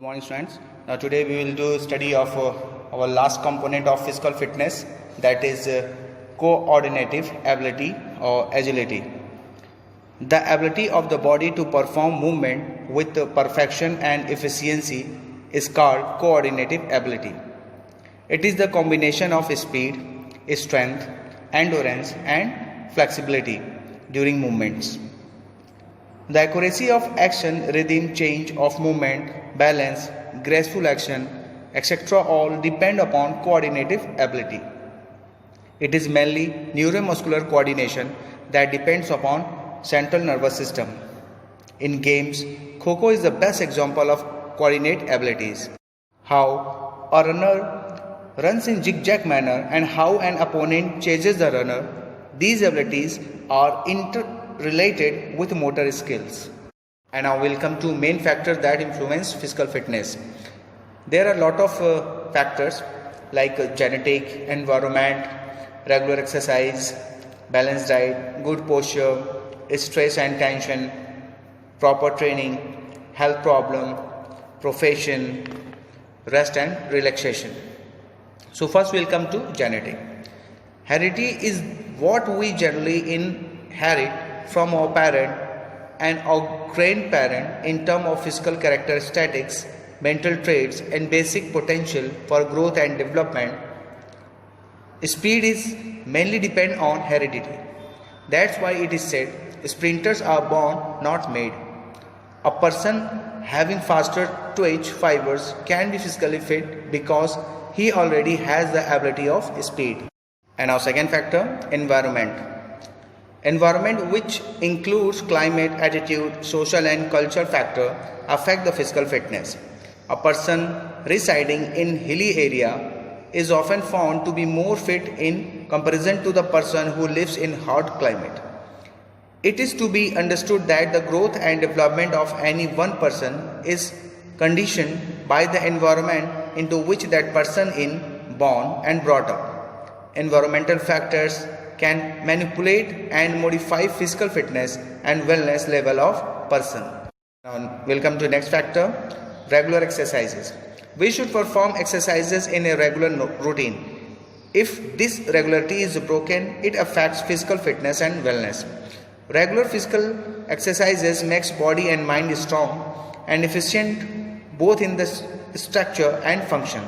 Good morning, students. Now today we will do study of our last component of physical fitness, that is coordinative ability or agility. The ability of the body to perform movement with perfection and efficiency is called coordinative ability. It is the combination of speed, strength, endurance and flexibility during movements. The accuracy of action, rhythm, change of movement, balance, graceful action, etc. all depend upon coordinative ability. It is mainly neuromuscular coordination that depends upon central nervous system. In games, Kho-Kho is the best example of coordinate abilities. How a runner runs in zigzag manner and how an opponent chases the runner, these abilities are interrelated with motor skills. And now we'll come to main factors that influence physical fitness. There are a lot of factors like genetic, environment, regular exercise, balanced diet, good posture, stress and tension, proper training, health problem, profession, rest and relaxation. So first we'll come to genetic. Heredity is what we generally inherit from our parent and our grandparent in terms of physical characteristics, mental traits and basic potential for growth and development. Speed is mainly depend on heredity. That's why it is said sprinters are born, not made. A person having faster twitch fibers can be physically fit because he already has the ability of speed. And our second factor, environment. Environment, which includes climate, attitude, social and cultural factor, affect the physical fitness. A person residing in hilly area is often found to be more fit in comparison to the person who lives in hot climate. It is to be understood that the growth and development of any one person is conditioned by the environment into which that person is born and brought up. Environmental factors can manipulate and modify physical fitness and wellness level of person. Now we'll come to next factor, regular exercises. We should perform exercises in a regular routine. If this regularity is broken, it affects physical fitness and wellness. Regular physical exercises makes body and mind strong and efficient both in the structure and function.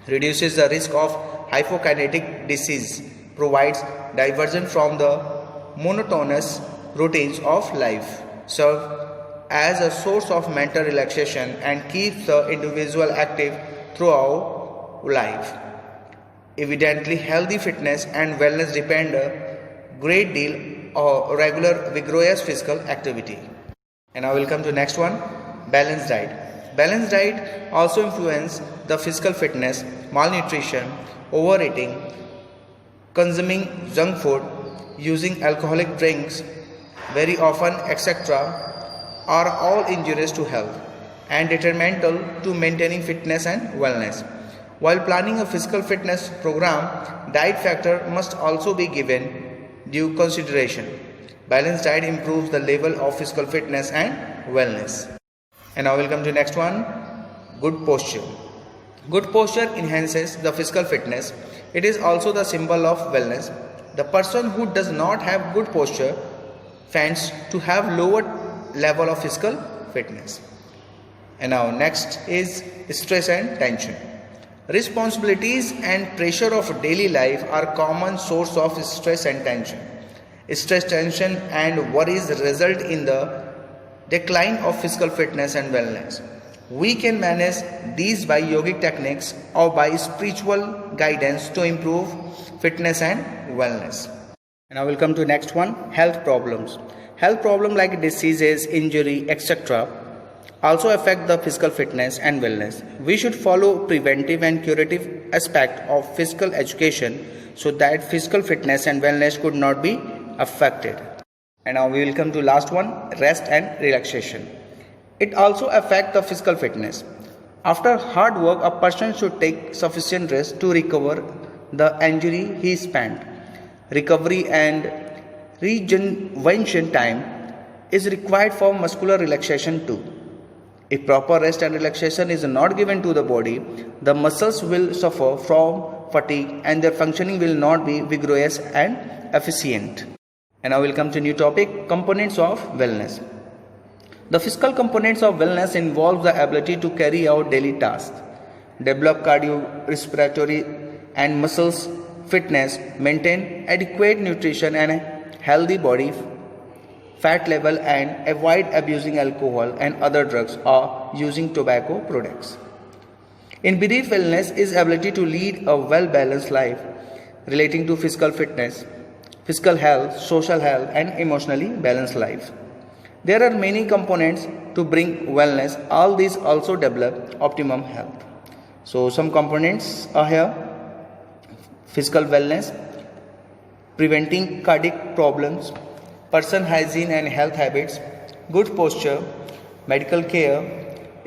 Reduces the risk of hypokinetic disease, provides diversion from the monotonous routines of life, serve as a source of mental relaxation and keeps the individual active throughout life. Evidently, healthy fitness and wellness depend a great deal on regular vigorous physical activity. And now we'll come to next one, balanced diet. Balanced diet also influence the physical fitness. Malnutrition, overeating, consuming junk food, using alcoholic drinks very often, etc., are all injurious to health and detrimental to maintaining fitness and wellness. While planning a physical fitness program, diet factor must also be given due consideration. Balanced diet improves the level of physical fitness and wellness. And now we'll come to next one, good posture. Good posture enhances the physical fitness. It is also the symbol of wellness. The person who does not have good posture tends to have lower level of physical fitness. And now next is stress and tension. Responsibilities and pressure of daily life are common source of stress and tension. Stress, tension and worries result in the decline of physical fitness and wellness. We can manage these by yogic techniques or by spiritual guidance to improve fitness and wellness. And I will come to next one, health problems. Health problems like diseases, injury, etc. also affect the physical fitness and wellness. We should follow preventive and curative aspect of physical education so that physical fitness and wellness could not be affected. And now we will come to last one, rest and relaxation. It also affects the physical fitness. After hard work, a person should take sufficient rest to recover the injury he spent. Recovery and rejuvenation time is required for muscular relaxation too. If proper rest and relaxation is not given to the body, the muscles will suffer from fatigue and their functioning will not be vigorous and efficient. And now we'll come to a new topic, components of wellness. The physical components of wellness involve the ability to carry out daily tasks, develop cardiorespiratory and muscles fitness, maintain adequate nutrition and healthy body fat level, and avoid abusing alcohol and other drugs or using tobacco products. In brief, wellness is ability to lead a well-balanced life relating to physical fitness, physical health, social health, and emotionally balanced life. There are many components to bring wellness. All these also develop optimum health. So some components are here: physical wellness, preventing cardiac problems, person hygiene and health habits, good posture, medical care,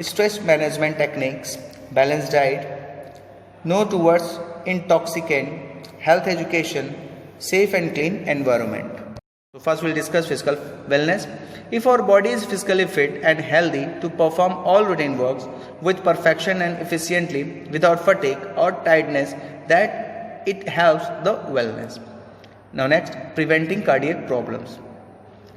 stress management techniques, balanced diet, no towards intoxicant, health education, safe and clean environment. So first we'll discuss physical wellness. If our body is physically fit and healthy to perform all routine works with perfection and efficiently without fatigue or tiredness, that it helps the wellness. Now next, preventing cardiac problems.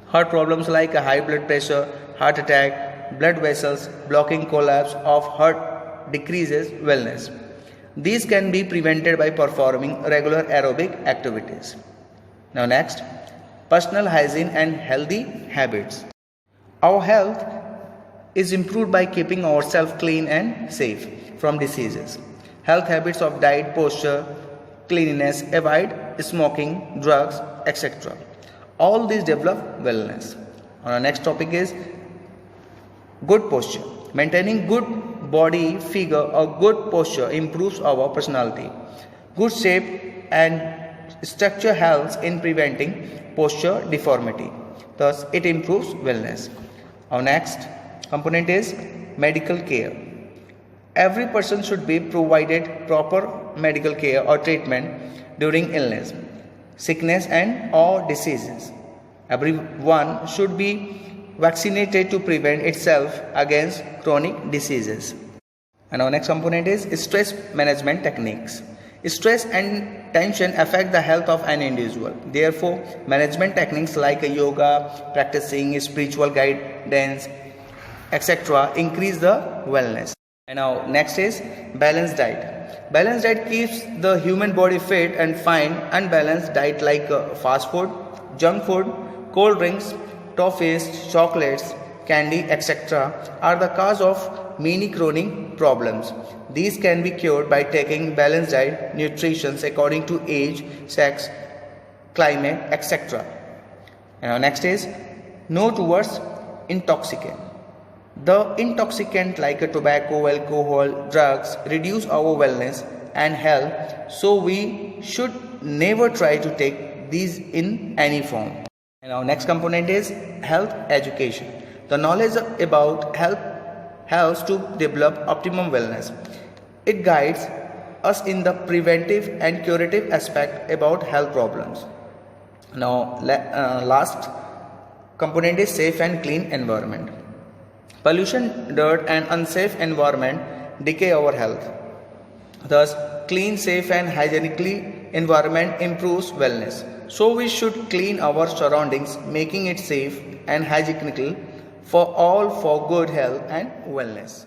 Heart problems like a high blood pressure, heart attack, blood vessels, blocking, collapse of heart decreases wellness. These can be prevented by performing regular aerobic activities. Now next, personal hygiene and healthy habits. Our health is improved by keeping ourselves clean and safe from diseases. Health habits of diet, posture, cleanliness, avoid smoking, drugs, etc. All these develop wellness. Our next topic is good posture. Maintaining good body figure or good posture improves our personality. Good shape and structure helps in preventing posture deformity. Thus, it improves wellness. Our next component is medical care. Every person should be provided proper medical care or treatment during illness, sickness and or diseases. Everyone should be vaccinated to prevent itself against chronic diseases. And our next component is stress management techniques. Stress and tension affect the health of an individual. Therefore, management techniques like yoga, practicing spiritual guidance, etc. increase the wellness. And now next is balanced diet. Balanced diet keeps the human body fit and fine. Unbalanced diet like fast food, junk food, cold drinks, toffees, chocolates, candy, etc. are the cause of many chronic problems. These can be cured by taking balanced diet, nutrition according to age, sex, climate, etc. And our next is no towards intoxicant. The intoxicant like tobacco, alcohol, drugs reduce our wellness and health, so we should never try to take these in any form. And our next component is health education. The knowledge about health helps to develop optimum wellness. It guides us in the preventive and curative aspect about health problems. Now, last component is safe and clean environment. Pollution, dirt and unsafe environment decay our health. Thus, clean, safe and hygienically environment improves wellness. So we should clean our surroundings, making it safe and hygienical for all for good health and wellness.